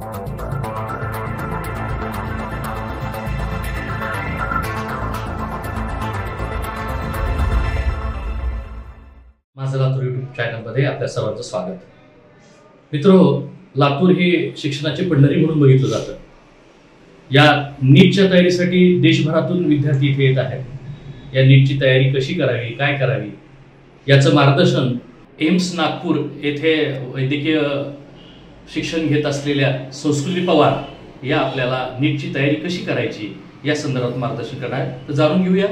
माझं लातूर यूट्यूब चॅनलमध्ये आपल्या सर्वांचं स्वागत. मित्रो, लातूर हे शिक्षणाची पंढरी म्हणून बघितलं जातं. या नीटच्या तयारीसाठी देशभरातून विद्यार्थी इथे येत आहेत. या नीटची तयारी कशी करावी, काय करावी याचं मार्गदर्शन एम्स नागपूर येथे वैद्यकीय शिक्षण घेत असलेल्या संस्कृती पवार या आपल्याला नीटची तयारी कशी करायची या संदर्भात मार्गदर्शन करणार आहेत. तर जाणून घेऊया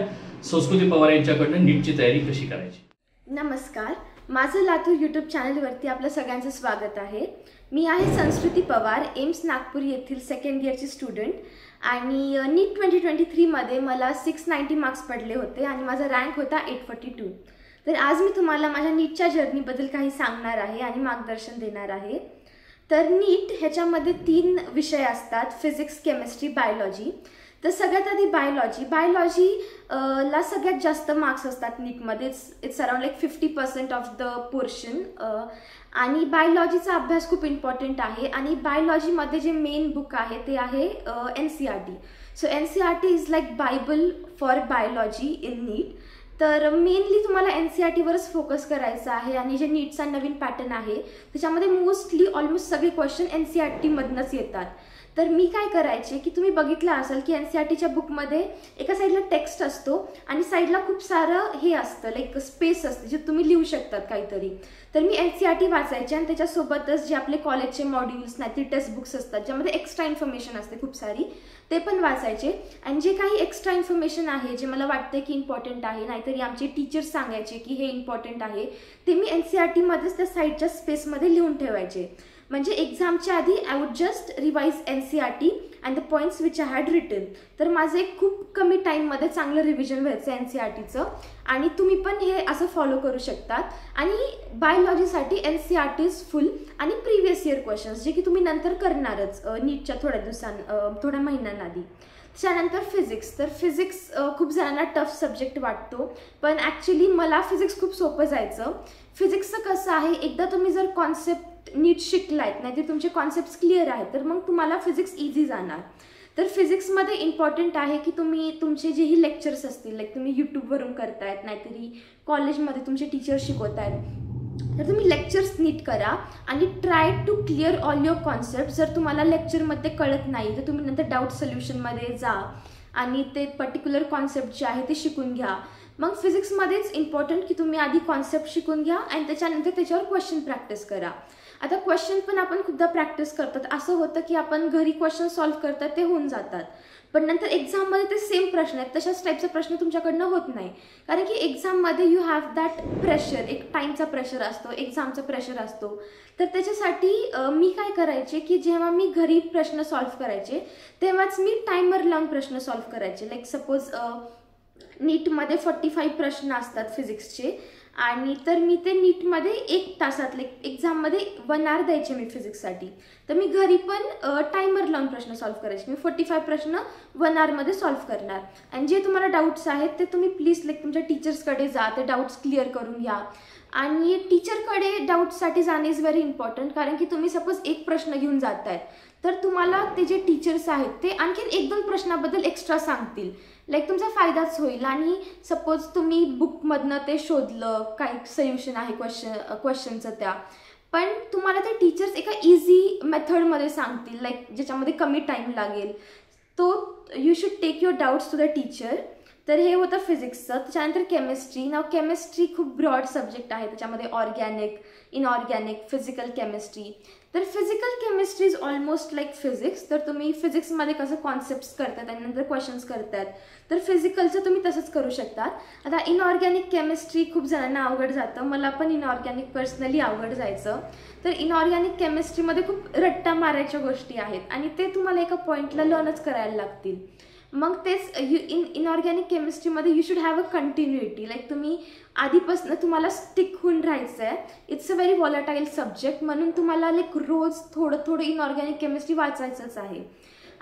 संस्कृती पवार यांच्याकडनं नीटची तयारी कशी करायची. नमस्कार, माझं लातूर यूट्यूब चॅनलवरती आपलं सगळ्यांचं स्वागत आहे. मी आहे संस्कृती पवार, एम्स नागपूर येथील सेकंड इयरची स्टुडंट. आणि नीट 2023मध्ये मला 690 मार्क्स पडले होते आणि माझा रँक होता 842. तर आज मी तुम्हाला माझ्या नीटच्या जर्नीबद्दल काही सांगणार आहे आणि मार्गदर्शन देणार आहे. तर नीट ह्याच्यामध्ये 3 विषय असतात: फिजिक्स, केमिस्ट्री, बायोलॉजी. तर सगळ्यात आधी बायोलॉजी ला सगळ्यात जास्त मार्क्स असतात नीटमध्ये. It's around like 50% of the portion. आणि बायोलॉजीचा अभ्यास खूप इम्पॉर्टंट आहे. आणि बायोलॉजीमध्ये जे मेन बुक आहे ते आहे NCERT. So NCERT is like Bible for biology in NEET. तर मेनली तुम्हाला NCERTवरच फोकस करायचं आहे. आणि जे नीटचा नवीन पॅटर्न आहे त्याच्यामध्ये मोस्टली ऑलमोस्ट सगळे क्वेश्चन NCERTमधनंच येतात. तर मी काय करायचे की तुम्ही बघितलं असेल की NCERTच्या बुकमध्ये एका साईडला टेक्स्ट असतो आणि साईडला खूप सारं हे असतं, लाईक स्पेस असते जे तुम्ही लिहू शकतात काहीतरी. तर मी NCERT वाचायचे आणि त्याच्यासोबतच जे आपले कॉलेजचे मॉड्यूल्स नाही ती टेक्स्ट बुक्स असतात ज्यामध्ये एक्स्ट्रा इन्फॉर्मेशन असते खूप सारी, ते पण वाचायचे. आणि जे काही एक्स्ट्रा इन्फॉर्मेशन आहे जे मला वाटते की इम्पॉर्टंट आहे, नाहीतरी आमचे टीचर्स सांगायचे की हे इम्पॉर्टंट आहे, ते मी NCERTमध्येच त्या साईडच्या स्पेसमध्ये लिहून ठेवायचे. म्हणजे एक्झामच्या आधी I would just revise NCERT and the points which I had written. तर माझं एक खूप कमी टाईममध्ये चांगलं रिव्हिजन व्हायचं NCERTचं. आणि तुम्ही पण हे असं फॉलो करू शकतात. आणि बायोलॉजीसाठी NCERT इज फुल आणि प्रिव्हियस इयर क्वेश्चन्स जे की तुम्ही नंतर करणारच नीटच्या थोड्या महिन्यांआधी. त्यानंतर फिजिक्स. तर फिजिक्स खूप जणांना टफ सब्जेक्ट वाटतो, पण ॲक्च्युली मला फिजिक्स खूप सोपं जायचं. फिजिक्सचं कसं आहे, एकदा तुम्ही जर कॉन्सेप्ट नीट शिकलायत, नाहीतर तुमचे कॉन्सेप्ट्स क्लिअर आहेत, तर मग तुम्हाला फिजिक्स इझी जाणार. तर फिजिक्समध्ये इम्पॉर्टंट आहे की तुम्ही तुमचे जेही लेक्चर्स असतील, लाईक तुम्ही यूट्यूबवरून करतायत, नाहीतरी कॉलेजमध्ये तुमचे टीचर्स शिकवत आहेत, तर तुम्ही लेक्चर्स नीट करा आणि try to clear all your concept. जर तुम्हाला लेक्चरमध्ये कळत नाही तर तुम्ही नंतर डाऊट सोल्युशनमध्ये जा आणि ते पर्टिक्युलर कॉन्सेप्ट जे आहे ते शिकून घ्या. मग फिजिक्समध्येच इम्पॉर्टंट की तुम्ही आधी कॉन्सेप्ट शिकून घ्या आणि त्याच्यानंतर त्याच्यावर क्वेश्चन प्रॅक्टिस करा. आता क्वेश्चन पण आपण खूपदा प्रॅक्टिस करतात. असं होतं की आपण घरी क्वेश्चन सॉल्व्ह करतात ते होऊन जातात, पण नंतर एक्झाममध्ये ते सेम प्रश्न आहेत, तशाच टाईपचा प्रश्न तुमच्याकडनं होत नाही. कारण की एक्झाममध्ये यू हॅव दॅट प्रेशर, एक टाईमचा प्रेशर असतो, एक्झामचा प्रेशर असतो. तर त्याच्यासाठी मी काय करायचे की जेव्हा मी घरी प्रश्न सॉल्व्ह करायचे तेव्हाच मी टायमर लावून प्रश्न सॉल्व्ह करायचे. लाईक सपोज नीटमध्ये 45 प्रश्न असतात फिजिक्सचे, आणि तर मी ते नीटमध्ये 1 तासात एक्झाममध्ये 1 आवर द्यायचे मी फिजिक्ससाठी. तर मी घरी पण टायमर लावून प्रश्न सॉल्व्ह करायचे. मी 45 प्रश्न 1 आवरमध्ये सॉल्व्ह करणार. आणि जे तुम्हाला डाऊट्स आहेत ते तुम्ही प्लीज तुमच्या टीचर्सकडे जा, ते डाऊट्स क्लिअर करून घ्या. आणि टीचरकडे डाऊट्ससाठी जाणे इज व्हेरी इम्पॉर्टंट. कारण की तुम्ही सपोज एक प्रश्न घेऊन जात आहेत तर तुम्हाला ते जे टीचर्स आहेत ते आणखीन 1-2 प्रश्नाबद्दल एक्स्ट्रा सांगतील, लाईक तुमचा फायदाच होईल. आणि सपोज तुम्ही बुकमधनं ते शोधलं काय सोल्युशन आहे क्वेश्चनचं त्या, पण तुम्हाला ते टीचर्स एका इझी मेथडमध्ये सांगतील, लाईक ज्याच्यामध्ये कमी टाईम लागेल. So you should take your doubts to the teacher. तर हे होतं फिजिक्सचं. त्याच्यानंतर केमिस्ट्री. नाव केमिस्ट्री खूप ब्रॉड सब्जेक्ट आहे, त्याच्यामध्ये ऑर्गॅनिक, इनऑर्गॅनिक, फिजिकल केमिस्ट्री. तर physical chemistry is almost like physics. तर तुम्ही फिजिक्समध्ये कसं कॉन्सेप्ट्स करतात आणि नंतर क्वेश्चन्स करतात, तर फिजिकलचं तुम्ही तसंच करू शकतात. आता इनऑर्गॅनिक केमिस्ट्री खूप जणांना अवघड जातं, मला पण इनऑर्गॅनिक पर्सनली अवघड जायचं. तर इनऑर्गॅनिक केमिस्ट्रीमध्ये खूप रट्टा मारायच्या गोष्टी आहेत आणि ते तुम्हाला एका पॉईंटला लर्नच करायला लागतील. मग तेच इनऑर्गॅनिक केमिस्ट्रीमध्ये you should have a continuity, like तुम्ही आधीपासून तुम्हाला स्टिक होऊन राहायचं आहे. It's a very volatile subject, म्हणून तुम्हाला लाईक रोज थोडं इनऑर्गॅनिक केमिस्ट्री वाचायचंच आहे.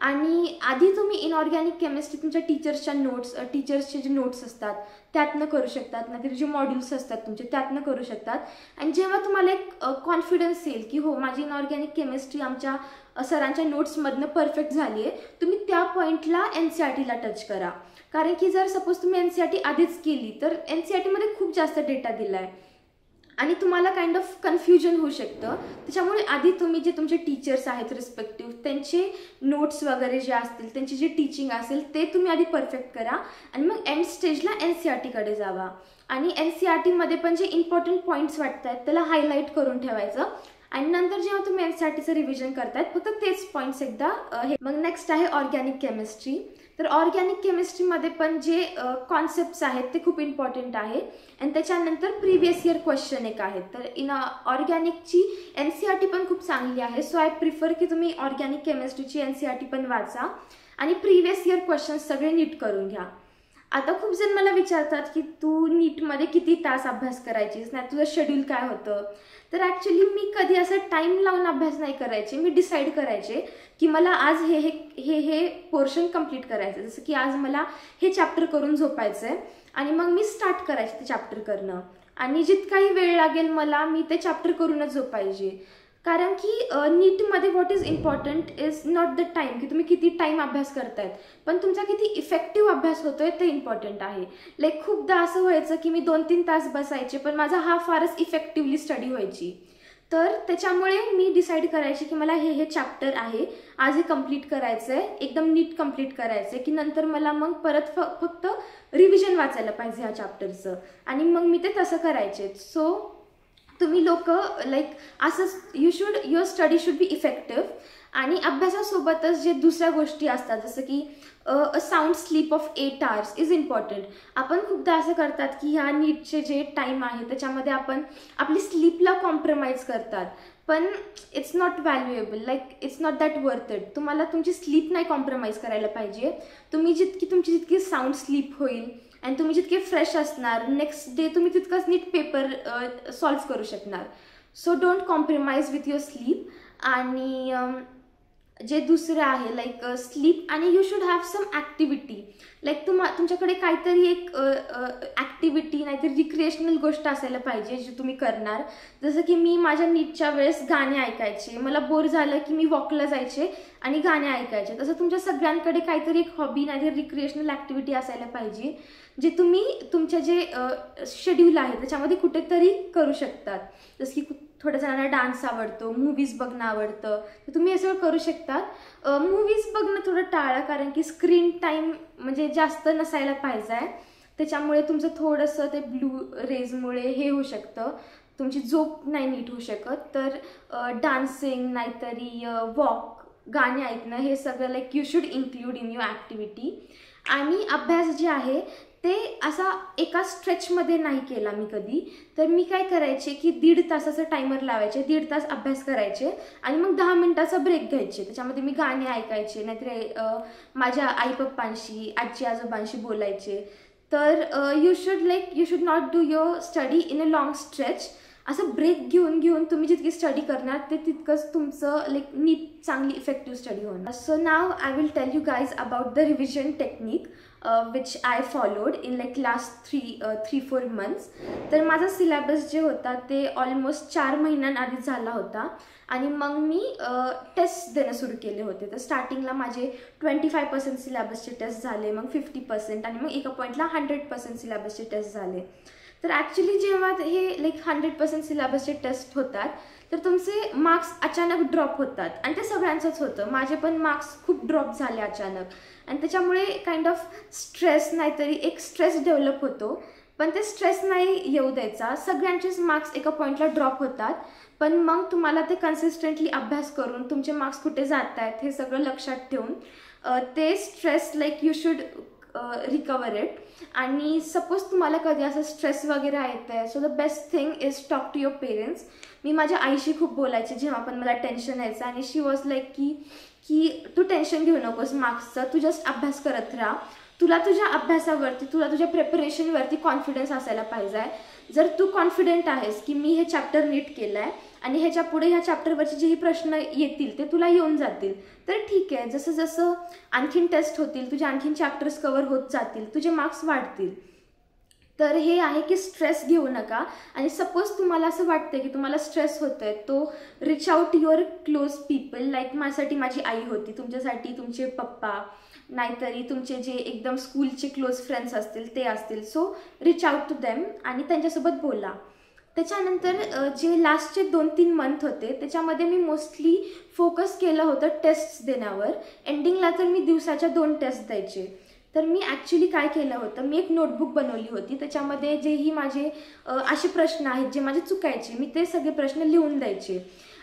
आणि आधी तुम्ही इनऑर्गॅनिक केमिस्ट्री तुमच्या टीचर्सचे जे नोट्स असतात त्यातनं करू शकतात, नाहीतर जे मॉड्यूल्स असतात तुमचे त्यातनं करू शकतात. आणि जेव्हा तुम्हाला एक कॉन्फिडन्स येईल की हो माझी इनऑर्गॅनिक केमिस्ट्री आमच्या सरांच्या नोट्समधनं परफेक्ट झाली आहे, तुम्ही त्या पॉईंटला NCERTला टच करा. कारण की जर सपोज तुम्ही NCERT आधीच केली तर NCERTमध्ये खूप जास्त डेटा दिला आहे आणि तुम्हाला काइंड ऑफ कन्फ्युजन होऊ शकतं. त्याच्यामुळे आधी तुम्ही जे तुमचे टीचर्स आहेत रिस्पेक्टिव्ह त्यांचे नोट्स वगैरे जे असतील, त्यांची जी टीचिंग असेल ते तुम्ही आधी परफेक्ट करा आणि मग एंड स्टेजला NCERTकडे जावा. आणि NCERTमध्ये पण जे इम्पॉर्टंट पॉईंट्स वाटत आहेत त्याला हायलाईट करून ठेवायचं आणि नंतर जेव्हा तुम्ही NCERTचं रिव्हिजन करतायत फक्त तेच पॉईंट्स एकदा मग नेक्स्ट आहे ऑर्गॅनिक केमिस्ट्री. तर ऑर्गॅनिक केमिस्ट्रीमध्ये पण जे कॉन्सेप्ट्स आहेत ते खूप इम्पॉर्टंट आहे आणि त्याच्यानंतर प्रिव्हियस इयर क्वेश्चन एक आहेत. तर इन ऑर्गॅनिकची NCERT पण खूप चांगली आहे. सो आय प्रिफर की तुम्ही ऑर्गॅनिक केमिस्ट्रीची NCERT पण वाचा आणि प्रिव्हियस इयर क्वेश्चन्स सगळे नीट करून घ्या. आता खूप जण मला विचारतात की तू नीटमध्ये किती तास अभ्यास करायचीस, नाही तुझं शेड्यूल काय होतं. तर ॲक्च्युली मी कधी असं टाईम लावून अभ्यास नाही करायचे. मी डिसाईड करायचे की मला आज हे पोर्शन कंप्लीट करायचं. जसं की आज मला हे चॅप्टर करून झोपायचं आहे आणि मग मी स्टार्ट करायचे ते चॅप्टर करणं आणि जितकाही वेळ लागेल मला मी ते चॅप्टर करूनच झोपायचे. कारण की नीटमध्ये what is important is not the time की तुम्ही किती टाईम अभ्यास करतायत, पण तुमचा किती इफेक्टिव्ह अभ्यास होतोय ते इम्पॉर्टंट आहे. लाईक खूपदा असं व्हायचं की मी 2-3 तास बसायचे पण माझा हा फारच इफेक्टिव्हली स्टडी व्हायची. तर त्याच्यामुळे मी डिसाईड करायचे की मला हे चॅप्टर आहे आज हे कंप्लीट करायचं आहे, एकदम नीट कंप्लीट करायचं आहे की नंतर मला मग परत फक्त रिव्हिजन वाचायला पाहिजे ह्या चॅप्टरचं आणि मग मी ते तसं करायचे. सो तुम्ही लोक लाईक असं your study should be effective आणि अभ्यासासोबतच जे दुसऱ्या गोष्टी असतात जसं की a sound sleep of 8 hours is important. आपण खूपदा असं करतात की ह्या नीटचे जे टाईम आहे त्याच्यामध्ये आपण आपली स्लीपला कॉम्प्रोमाइज करतात, पण it's not valuable. Like it's not that worth it. तुम्हाला तुमची स्लीप नाही कॉम्प्रोमाइज करायला पाहिजे. तुमची जितकी साऊंड स्लीप होईल आणि तुम्ही जितके फ्रेश असणार नेक्स्ट डे तुम्ही तितकंच नीट पेपर सॉल्व्ह करू शकणार. So don't compromise with your sleep. आणि जे दुसरं आहे लाईक स्लीप आणि you should have some activity. Like तुमच्याकडे काहीतरी एक ॲक्टिव्हिटी नाहीतर रिक्रिएशनल गोष्ट असायला पाहिजे जी तुम्ही करणार. जसं की मी माझ्या नीटच्या वेळेस गाणे ऐकायचे, मला बोर झालं की मी वॉकला जायचे आणि गाणे ऐकायचे. तसं तुमच्या सगळ्यांकडे काहीतरी एक हॉबी नाहीतर रिक्रिएशनल ॲक्टिव्हिटी असायला पाहिजे जे तुम्ही तुमच्या जे शेड्यूल आहे त्याच्यामध्ये कुठेतरी करू शकतात. जसं की थोड्या जणांना डान्स आवडतो, मूवीज बघणं आवडतं, तर तुम्ही हे सगळं करू शकतात. मूवीज बघणं थोडं टाळा कारण की स्क्रीन टाईम म्हणजे जास्त नसायला पाहिजे आहे. त्याच्यामुळे तुमचं थोडंसं ते ब्लू रेजमुळे हे होऊ शकतं, तुमची झोप नाही नीट होऊ शकत. तर डान्सिंग नाहीतरी वॉक, गाणे ऐकणं हे सगळं like you should include in your activity. आणि अभ्यास जे आहे ते असा एका स्ट्रेचमध्ये नाही केला मी कधी. तर मी काय करायचे की 1.5 तासाचं टायमर लावायचे, 1.5 तास अभ्यास करायचे आणि मग 10 मिनिटाचा ब्रेक घ्यायचे. त्याच्यामध्ये मी गाणे ऐकायचे नाहीतर माझ्या आई पप्पांशी आजी आजोबांशी बोलायचे. तर you should not do your study in a long stretch. असं ब्रेक घेऊन तुम्ही जितकी स्टडी करणार ते तितकंच तुमचं लाईक नीट चांगली इफेक्टिव्ह स्टडी होणार. So now I will tell you guys about the revision technique which I followed in like last 3-4 months. तर माझा सिलेबस जे होता ते ऑलमोस्ट 4 महिन्यांआधी झाला होता आणि मग मी टेस्ट देणं सुरू केले होते. तर स्टार्टिंगला माझे 25% सिलेबसचे टेस्ट झाले, मग 50% आणि मग एका पॉईंटला 100% सिलेबसचे टेस्ट झाले. तर ॲक्च्युली जेव्हा हे लाईक 100% सिलेबसचे टेस्ट होतात तर तुमचे मार्क्स अचानक ड्रॉप होतात आणि ते सगळ्यांचंच होतं. माझे पण मार्क्स खूप ड्रॉप झाले अचानक आणि त्याच्यामुळे काइंड ऑफ स्ट्रेस नाहीतरी एक स्ट्रेस डेव्हलप होतो. पण ते स्ट्रेस नाही येऊ द्यायचा. सगळ्यांचेच मार्क्स एका पॉईंटला ड्रॉप होतात, पण मग तुम्हाला ते कन्सिस्टंटली अभ्यास करून तुमचे मार्क्स कुठे जात आहेत हे सगळं लक्षात ठेवून ते stress like you should recover it. आणि सपोज तुम्हाला कधी असं स्ट्रेस वगैरे येत आहे so the best thing is talk to your parents. मी माझ्या आईशी खूप बोलायचे जेव्हा पण मला टेन्शन यायचं आणि शी वॉज लाईक की तू टेन्शन घेऊ नकोस मार्क्सचं, तू जस्ट अभ्यास करत राहा, तुला तुझ्या अभ्यासावरती, तुला तुझ्या प्रिपरेशनवरती कॉन्फिडन्स असायला पाहिजे. जर तू कॉन्फिडेंट आहेस की मी हे चॅप्टर नीट केलं आहे आणि ह्याच्या पुढे ह्या चॅप्टरवरचे जेही प्रश्न येतील ते तुला येऊन जातील, तर ठीक आहे. जसं जसं आणखीन टेस्ट होतील, तुझे आणखीन चॅप्टर्स कवर होत जातील, तुझे मार्क्स वाढतील. तर हे आहे की स्ट्रेस घेऊ नका. आणि सपोज तुम्हाला असं वाटतं की तुम्हाला स्ट्रेस होत आहे, तो reach out your close people. Like माझ्यासाठी माझी आई होती, तुमच्यासाठी तुमचे पप्पा, नाहीतरी तुमचे जे एकदम स्कूलचे क्लोज फ्रेंड्स असतील ते असतील. So reach out to them आणि त्यांच्यासोबत बोला. त्याच्यानंतर जे लास्टचे 2-3 मंथ होते त्याच्यामध्ये मी मोस्टली फोकस केलं होतं टेस्ट्स देण्यावर. एंडिंगला तर मी दिवसाच्या 2 टेस्ट द्यायचे. तर मी ॲक्च्युली काय केलं होतं, मी एक नोटबुक बनवली होती. त्याच्यामध्ये जेही माझे असे प्रश्न आहेत जे माझे चुकायचे, मी ते सगळे प्रश्न लिहून द्यायचे.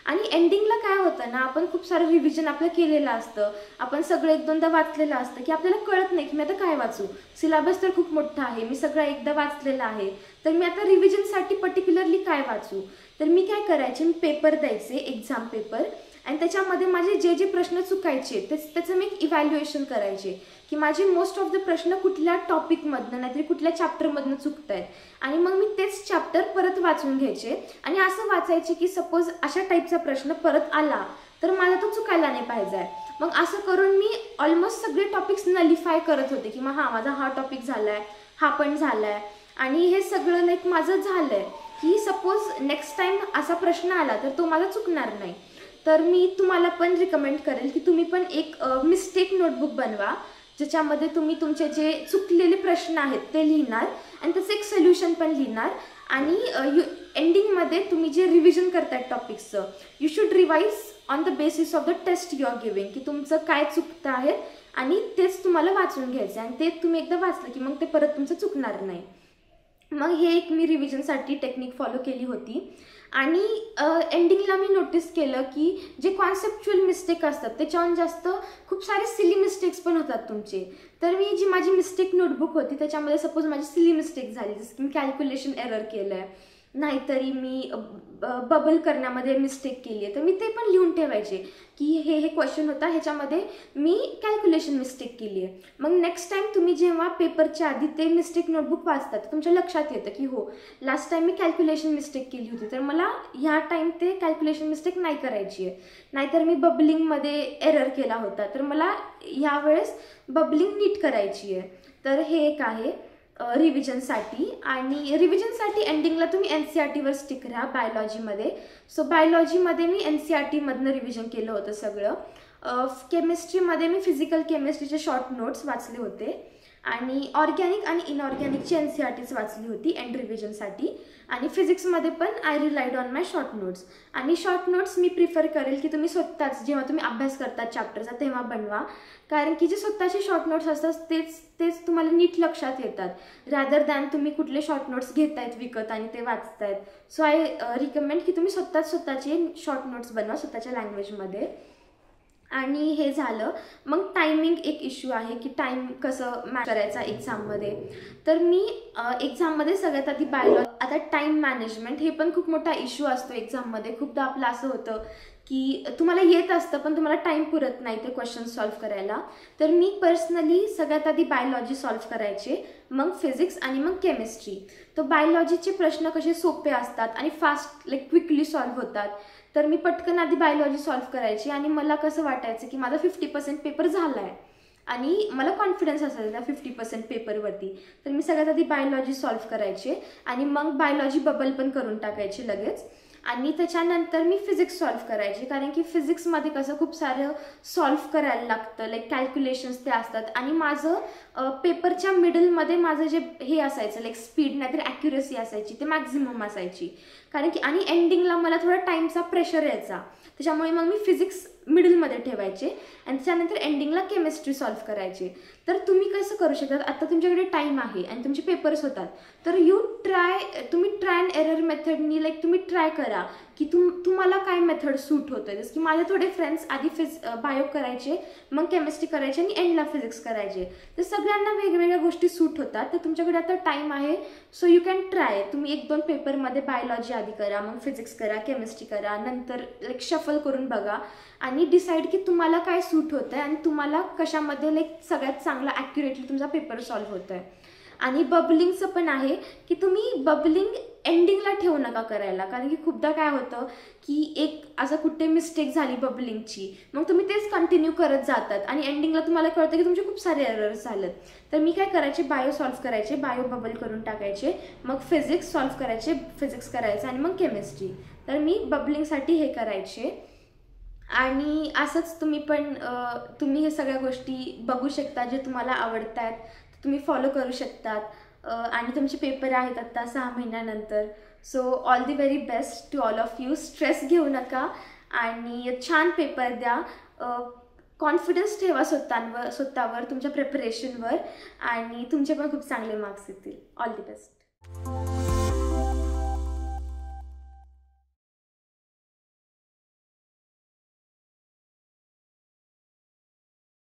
आणि एंडिंगला काय होतं ना, आपण खूप सारं रिव्हिजन आपलं केलेलं असतं, आपण सगळं 1-2दा वाचलेलं असतं की आपल्याला कळत नाही की मी आता काय वाचू. सिलेबस तर खूप मोठा आहे, मी सगळं एकदा वाचलेलं आहे, तर मी आता रिव्हिजनसाठी पर्टिक्युलरली काय वाचू. तर मी काय करायचे, मी पेपर द्यायचे, एक्झाम पेपर, आणि त्याच्यामध्ये माझे जे जे प्रश्न चुकायचे त्याचं मी एक इव्हॅल्युएशन करायचे की माझे मोस्ट ऑफ द प्रश्न कुठल्या टॉपिकमधनं नाहीतरी कुठल्या चॅप्टरमधनं चुकत आहेत. आणि मग मी तेच चॅप्टर परत वाचून घ्यायचे आणि असं वाचायचे की सपोज अशा टाईपचा प्रश्न परत आला तर मला तो चुकायला नाही पाहिजे. मग असं करून मी ऑलमोस्ट सगळे टॉपिक्स नलिफाय करत होते की मग माझा हा टॉपिक झाला आहे, हा पण झाला आहे. आणि हे सगळं लाईक माझं झालं आहे की सपोज नेक्स्ट टाईम असा प्रश्न आला तर तो मला चुकणार नाही. तर मी तुम्हाला पण रिकमेंड करेल की तुम्ही पण एक मिस्टेक नोटबुक बनवा, ज्याच्यामध्ये तुम्ही तुमचे जे चुकलेले प्रश्न आहेत ते लिहिणार आणि त्याचं एक सोल्युशन पण लिहिणार. आणि एंडिंगमध्ये तुम्ही जे रिव्हिजन करताय टॉपिक्सचं, you should revise on the basis of the test you are giving, की तुमचं काय चुकतं आहे आणि तेच तुम्हाला वाचून घ्यायचं आणि ते तुम्ही एकदा वाचलं की मग ते परत तुमचं चुकणार नाही. मग हे एक मी रिव्हिजनसाठी टेक्निक फॉलो केली होती. आणि एंडिंगला मी नोटीस केलं की जे कॉन्सेप्च्युअल मिस्टेक असतात त्याच्याहून जास्त खूप सारे सिली मिस्टेक्स पण होतात तुमचे. तर मी जी माझी मिस्टेक नोटबुक होती त्याच्यामध्ये सपोज माझी सिली मिस्टेक झाली, जसं की मी कॅल्क्युलेशन एरर केलं आहे, नाहीतरी मी बबल करण्यामध्ये मिस्टेक केली आहे, तर मी ते पण लिहून ठेवायचे की हे क्वेश्चन होता, ह्याच्यामध्ये मी कॅल्क्युलेशन मिस्टेक केली आहे. मग नेक्स्ट टाईम तुम्ही जेव्हा पेपरच्या आधी ते मिस्टेक नोटबुक वाचतात तुमच्या लक्षात येतं की हो लास्ट टाईम मी कॅल्क्युलेशन मिस्टेक केली होती, तर मला ह्या टाईम ते कॅल्क्युलेशन मिस्टेक नाही करायची आहे. नाहीतर मी बबलिंगमध्ये एरर केला होता, तर मला यावेळेस बबलिंग नीट करायची आहे. तर हे एक आहे रिव्हिजनसाठी. आणि रिव्हिजनसाठी एंडिंगला तुम्ही NCERTवर स्टिक राहा बायोलॉजीमध्ये. सो बायोलॉजीमध्ये मी NCERTमधनं रिव्हिजन केलं होतं सगळं. केमिस्ट्रीमध्ये मी फिजिकल केमिस्ट्रीचे शॉर्ट नोट्स वाचले होते आणि ऑर्गॅनिक आणि इनऑर्गॅनिकची NCERTच वाचली होती एंड रिव्हिजनसाठी. आणि फिजिक्समध्ये पण I relied on my short notes. आणि शॉर्ट नोट्स मी प्रिफर करेल की तुम्ही स्वतःच जेव्हा तुम्ही अभ्यास करता चॅप्टरचा तेव्हा बनवा, कारण की जे स्वतःचे शॉर्ट नोट्स असतात तेच तुम्हाला नीट लक्षात येतात रॅदर दॅन तुम्ही कुठले शॉर्ट नोट्स घेतायत विकत आणि ते वाचतायत. सो आय रिकमेंड की तुम्ही स्वतःचे शॉर्ट नोट्स बनवा स्वतःच्या लँग्वेजमध्ये. आणि हे झालं. मग टायमिंग एक इश्यू आहे की टाईम कसं मॅच करायचा एक्झाममध्ये. तर मी एक्झाममध्ये सगळ्यात आधी आता टाईम मॅनेजमेंट हे पण खूप मोठा इश्यू असतो एक्झाममध्ये. खूपदा आपलं असं होतं की तुम्हाला येत असतं पण तुम्हाला टाईम पुरत नाही ते क्वेश्चन सॉल्व्ह करायला. तर मी पर्सनली सगळ्यात आधी बायोलॉजी सॉल्व्ह करायचे, मग फिजिक्स आणि मग केमिस्ट्री. तर बायोलॉजीचे प्रश्न कसे सोपे असतात आणि फास्ट क्विकली सॉल्व्ह होतात, तर मी पटकन आधी बायोलॉजी सॉल्व्ह करायची. आणि मला कसं वाटायचं की माझा 50% पेपर झाला आहे आणि मला कॉन्फिडन्स असायचा त्या 50% पेपरवरती. तर मी सगळ्यात आधी बायोलॉजी सॉल्व्ह करायचे आणि मग बायोलॉजी बबल पण करून टाकायचे लगेच. आणि त्याच्यानंतर मी फिजिक्स सॉल्व्ह करायचे, कारण की फिजिक्समध्ये कसं खूप सारं सॉल्व्ह करायला लागतं, कॅल्क्युलेशन्स ते असतात. आणि माझं पेपरच्या मिडलमध्ये माझं जे हे असायचं स्पीड नाहीतर ॲक्युरसी असायची ते मॅक्झिमम असायची, कारण की आणि एंडिंगला मला थोडा टाईमचा प्रेशर यायचा. त्याच्यामुळे मग मी फिजिक्स मिडलमध्ये ठेवायचे आणि त्याच्यानंतर एंडिंगला केमिस्ट्री सॉल्व्ह करायचे. तर तुम्ही कसं करू शकतात, आता तुमच्याकडे टाईम आहे आणि तुमचे पेपर्स होतात, तर तुम्ही ट्राय अँड एरर मेथडनी तुम्ही ट्राय करा की तुम्हाला काय मेथड सूट होतं. जसं की माझे थोडे फ्रेंड्स आधी बायो करायचे, मग केमिस्ट्री करायचे आणि एंडला फिजिक्स करायचे. तर सगळ्यांना वेगवेगळ्या गोष्टी सूट होतात. तर तुमच्याकडे आता टाईम आहे, सो यू कॅन ट्राय. तुम्ही 1-2 पेपरमध्ये बायोलॉजी आधी करा, मग फिजिक्स करा, केमिस्ट्री करा, नंतर शफल करून बघा. आणि आणि डिसाईड की तुम्हाला काय सूट होतं आहे आणि तुम्हाला कशामध्ये लाईक सगळ्यात चांगला ॲक्युरेटली तुमचा पेपर सॉल्व्ह होतो आहे. आणि बबलिंगचं पण आहे की तुम्ही बबलिंग एंडिंगला ठेवू नका करायला, कारण की खूपदा काय होतं की एक असं कुठे मिस्टेक झाली बबलिंगची, मग तुम्ही तेच कंटिन्यू करत जातात आणि एंडिंगला तुम्हाला कळतं की तुमचे खूप सारे एरर्स झालेत. तर मी काय करायचे, बायो सॉल्व्ह करायचे, बायो बबल करून टाकायचे, मग फिजिक्स सॉल्व्ह करायचे, फिजिक्स करायचं आणि मग केमिस्ट्री. तर मी बबलिंगसाठी हे करायचे. आणि असंच तुम्ही पण तुम्ही हे सगळ्या गोष्टी बघू शकता जे तुम्हाला आवडत आहेत, तुम्ही फॉलो करू शकतात. आणि तुमचे पेपर आहेत आता 6 महिन्यानंतर. So all the very best to all of you. Stress घेऊ नका आणि छान पेपर द्या. कॉन्फिडन्स ठेवा स्वतःवर तुमच्या प्रिपरेशनवर आणि तुमचे पण खूप चांगले मार्क्स येतील. All the best.